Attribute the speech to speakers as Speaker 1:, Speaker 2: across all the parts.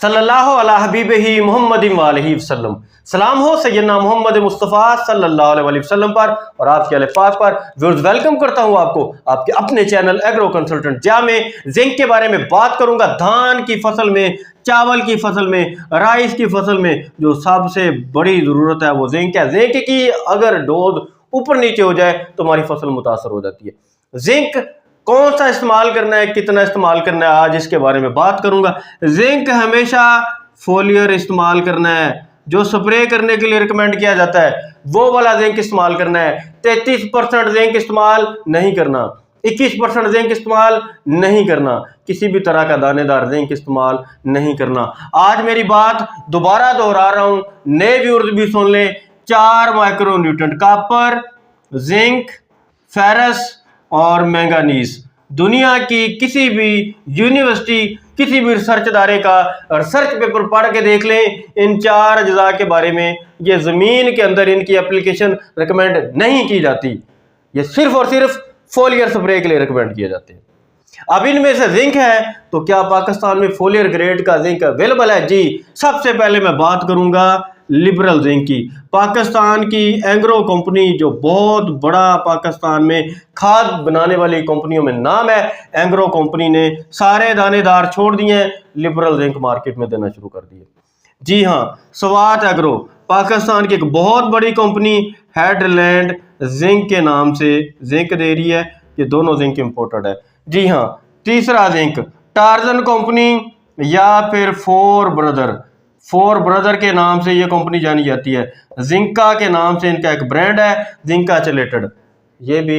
Speaker 1: सल्लल्लाहु अला हबीबिही मुहम्मदिन व अलैहि वसल्लम। सलाम हो सैयदना मोहम्मद मुस्तफ़ा सल्लल्लाहु अलैहि वसल्लम पर और आपके अहले पाक पर। व्यूअर्स, वेलकम करता हूं आपको आपके अपने चैनल एग्रो कंसल्टेंट, जहां में जिंक के बारे में बात करूंगा। धान की फसल में, चावल की फसल में, राइस की फसल में जो सबसे बड़ी जरूरत है वो जिंक है। जिंक की अगर डोज ऊपर नीचे हो जाए तो हमारी फसल मुतासर हो जाती है। जिंक कौन सा इस्तेमाल करना है, कितना इस्तेमाल करना है, आज इसके बारे में बात करूंगा। जिंक हमेशा फोलियर इस्तेमाल करना है, जो स्प्रे करने के लिए रिकमेंड किया जाता है वो वाला जिंक इस्तेमाल करना है। 33% जिंक इस्तेमाल नहीं करना, 21% जिंक इस्तेमाल नहीं करना, किसी भी तरह का दानेदार जिंक इस्तेमाल नहीं करना। आज मेरी बात दोबारा दोहरा रहा हूं, नए व्यूअर्स भी सुन लें। 4 माइक्रोन्यूट्रेंट कॉपर, जिंक, फेरस और मैंगानीज दुनिया की किसी भी यूनिवर्सिटी, किसी भी रिसर्च इदारे का रिसर्च पेपर पढ़ के देख लें, इन 4 अज्जा के बारे में। ये जमीन के अंदर इनकी एप्लीकेशन रिकमेंड नहीं की जाती, ये सिर्फ और सिर्फ फोलियर स्प्रे के लिए रिकमेंड किए जाते हैं। अब इनमें से जिंक है तो क्या पाकिस्तान में फोलियर ग्रेड का जिंक अवेलेबल है? जी, सबसे पहले मैं बात करूंगा लिबरल जिंक की। पाकिस्तान की एग्रो कंपनी, जो बहुत बड़ा पाकिस्तान में खाद बनाने वाली कंपनियों में नाम है, एग्रो कंपनी ने सारे दानेदार छोड़ दिए हैं, लिबरल जिंक मार्केट में देना शुरू कर दिए। जी हाँ, स्वात एग्रो पाकिस्तान की एक बहुत बड़ी कंपनी हेडलैंड जिंक के नाम से जिंक दे रही है। ये दोनों जिंक इंपोर्टेड है। जी हाँ, तीसरा जिंक टार्जन कंपनी या फिर फोर ब्रदर के नाम से ये कंपनी जानी जाती है। जिंका के नाम से इनका एक ब्रांड है, जिंका चिलेटेड, ये भी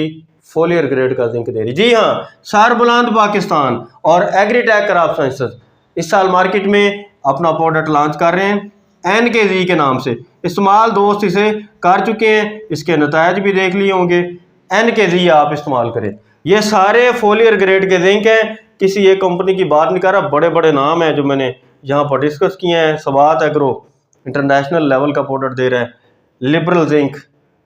Speaker 1: फोलियर ग्रेड का जिंक दे रही। जी हाँ, सरबुलंद पाकिस्तान और एग्रीटेक क्रॉप साइंसेस इस साल मार्केट में अपना प्रोडक्ट लॉन्च कर रहे हैं NKZ के नाम से। इस्तेमाल दोस्त इसे कर चुके हैं, इसके नतायज भी देख लिए होंगे। NKZ आप इस्तेमाल करें। ये सारे फोलियर ग्रेड के जिंक हैं, किसी एक कंपनी की बात नहीं कर रहा, बड़े बड़े नाम हैं जो मैंने यहाँ पर डिस्कस किए हैं। स्वात एग्रो इंटरनेशनल लेवल का प्रोडक्ट दे रहा है, लिबरल जिंक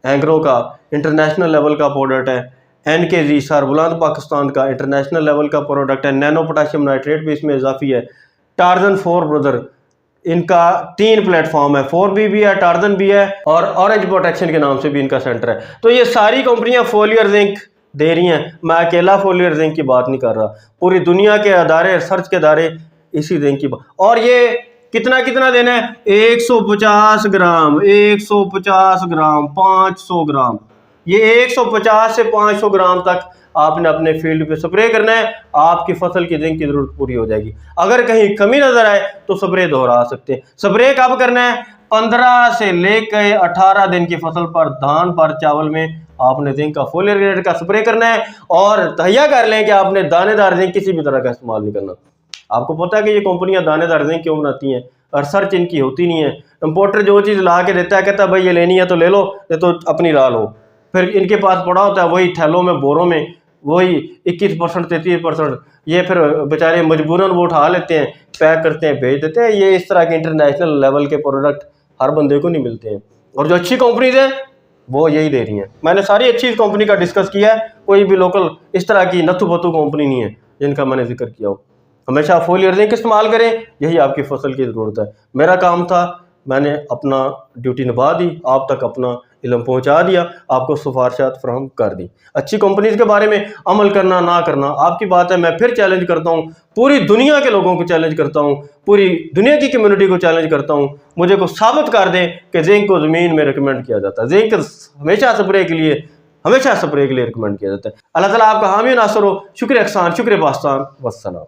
Speaker 1: एग्रो का इंटरनेशनल लेवल का प्रोडक्ट है, NKZ सरबुलंद पाकिस्तान का इंटरनेशनल लेवल का प्रोडक्ट है, नैनो पोटाशियम नाइट्रेट भी इसमें इजाफी है। टार्जन फोर ब्रदर, इनका 3 प्लेटफॉर्म है, 4B भी है, टार्जन भी है और ऑरेंज प्रोटेक्शन के नाम से भी इनका सेंटर है। तो ये सारी कंपनियां फोलियर जिंक दे रही हैं। मैं अकेला फोलियर जिंक की बात नहीं कर रहा, पूरी दुनिया के अदारे, रिसर्च के अदारे इसी जिंक की बात। और ये कितना कितना देना है? 150 ग्राम, 150 ग्राम, 500 ग्राम, ये 150 से 500 ग्राम तक आपने अपने फील्ड पे स्प्रे करना है। आपकी फसल की जिंक की जरूरत पूरी हो जाएगी। अगर कहीं कमी नजर आए तो स्प्रे दोहरा सकते हैं। स्प्रे कब करना है? 15 से लेकर 18 दिन की फसल पर, धान पर, चावल में आपने जिंक का फोलियर ग्रेड का स्प्रे करना है। और तैयार कर लें कि आपने दानेदार जिंक किसी भी तरह का इस्तेमाल नहीं करना। आपको पता है कि ये कंपनियां दानेदार जिंक क्यों बनाती हैं? रिसर्च इनकी होती नहीं है। इंपोर्टर जो चीज़ ला के देता है, कहता है भाई ये लेनी है तो ले लो, ये तो अपनी ला लो। फिर इनके पास पड़ा होता है वही थैलों में, बोरों में, वही 21%, 33%। ये फिर बेचारे मजबूरन वो उठा लेते हैं, पैक करते हैं, भेज देते हैं। ये इस तरह के इंटरनेशनल लेवल के प्रोडक्ट हर बंदे को नहीं मिलते हैं, और जो अच्छी कंपनीज हैं वो यही दे रही हैं। मैंने सारी अच्छी कंपनी का डिस्कस किया है, कोई भी लोकल इस तरह की नथु पथु कंपनी नहीं है जिनका मैंने जिक्र किया हो। हमेशा फोलियर जिंक इस्तेमाल करें, यही आपकी फसल की ज़रूरत है। मेरा काम था, मैंने अपना ड्यूटी निभा दी, आप तक अपना इल्म पहुंचा दिया, आपको सिफारिशात फराहम कर दी। अच्छी कंपनीज के बारे में अमल करना ना करना आपकी बात है। मैं फिर चैलेंज करता हूं, पूरी दुनिया के लोगों को चैलेंज करता हूं, पूरी दुनिया की कम्युनिटी को चैलेंज करता हूं, मुझे को साबित कर दें कि जिंक को ज़मीन में रिकमेंड किया जाता है। जिंक हमेशा स्प्रे के लिए रिकमेंड किया जाता है। अल्लाह ताला आपका हामी नासर हो। शुक्रिया एहसान, शुक्रिया पाकिस्तान, वस्सलाम।